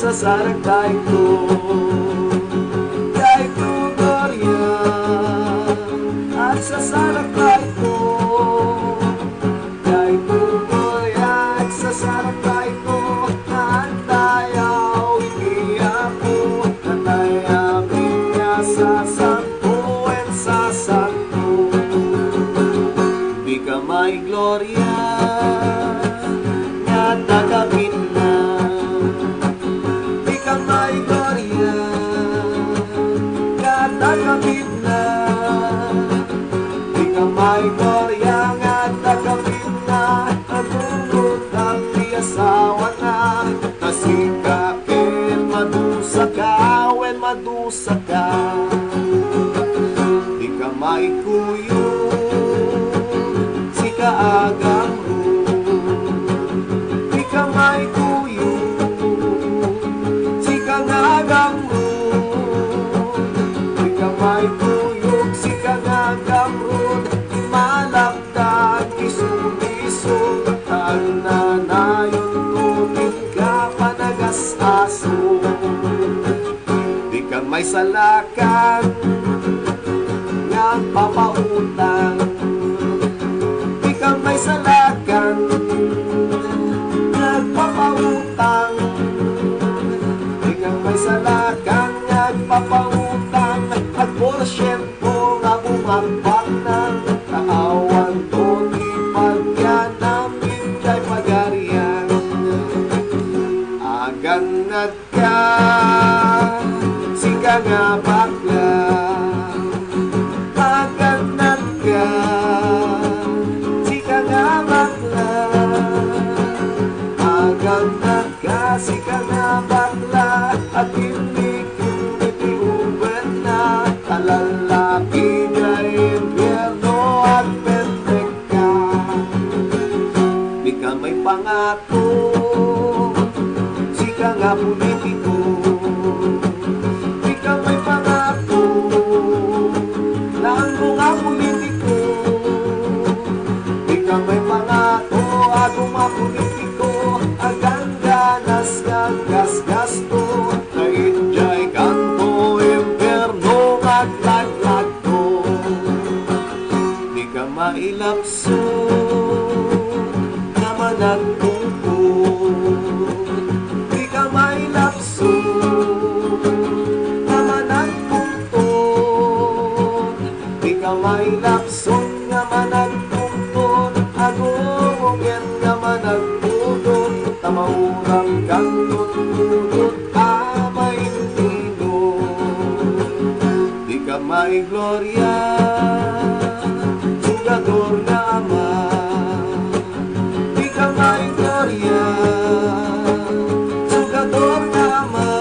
Sasarakay ko, kay Gloria, at sasarakay ko, kay Gloria, at sasarakay ko, naantayaw, iiyak ko, natayamin niya sasangko, at sasangko. Di ka may Gloria, nga tagapin na. May Gloria, tagapin na. Di ka may Gloria, nga tagapin na. Nagulot ang di asawa na. Tasikakin, madusa ka, when madusa ka. Di ka may kuyo, si kaagang ro. Di ka may kuyo, may tuyog si kangagamrod, malaptag iso-iso, ang nanayon tumin ka panagas-aso. Di ka may salakan, nagpapautang. Di ka may salakan, nagpapautang. Di ka may salakan, nagpapautang. At porsyento nga bumagpak ng kaawan doon ipagyan namin kay pagarian. Aganad ka, sika nga bakla. Aganad ka, sika nga bakla. Aganad ka, sika nga bakla. At hindi lalaki na impyerno at pentek ka. Di ka may pangako, si ka nga politiko. Di ka may pangako, lang mo nga politiko. Di ka may pangako, ako nga politiko. Agang ganas kang gas-gasto, na enjoy kanto impyerno laglag ko. Di ka mailapso, naman nagtungkol. Di ka mailapso, naman nagtungkol. Di ka mailapso, naman nagtungkol. Agungin naman nagtungkol. Tamaurang kang tutulot, amay tino. Di ka may Gloria, sugador na ama. Di ka may Gloria, sugador na ama.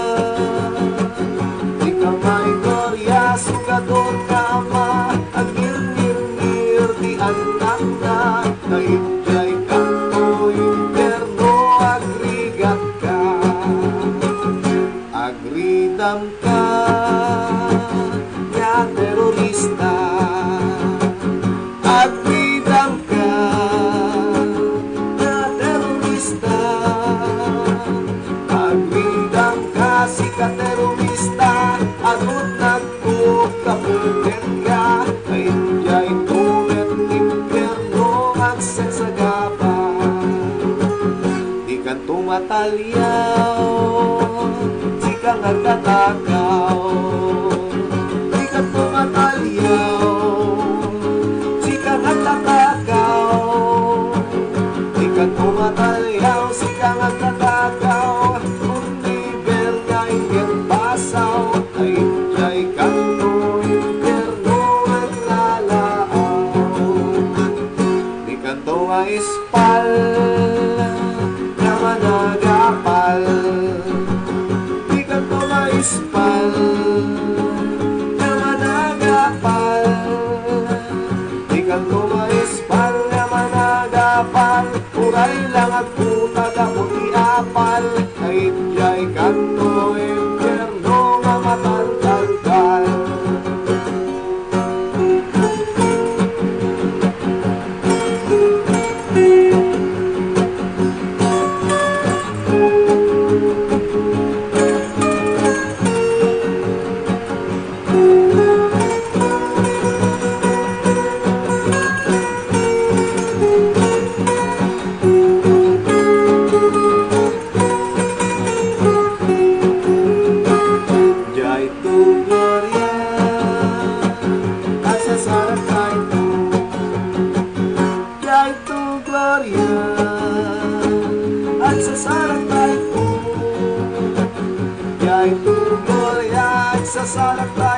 Di ka may Gloria, sugador na ama. Agir-ngir-ngir di anak na, nainjay kanto interno, agrigat ka. Agridam ka, terorista. Agridam ka, na terorista. Agridam ka, si ka terorista. Agot nagkukapulin ka, kainjay tumet impyerno ang sensagapa. Di ka tumatalyaw, sa nagtatanong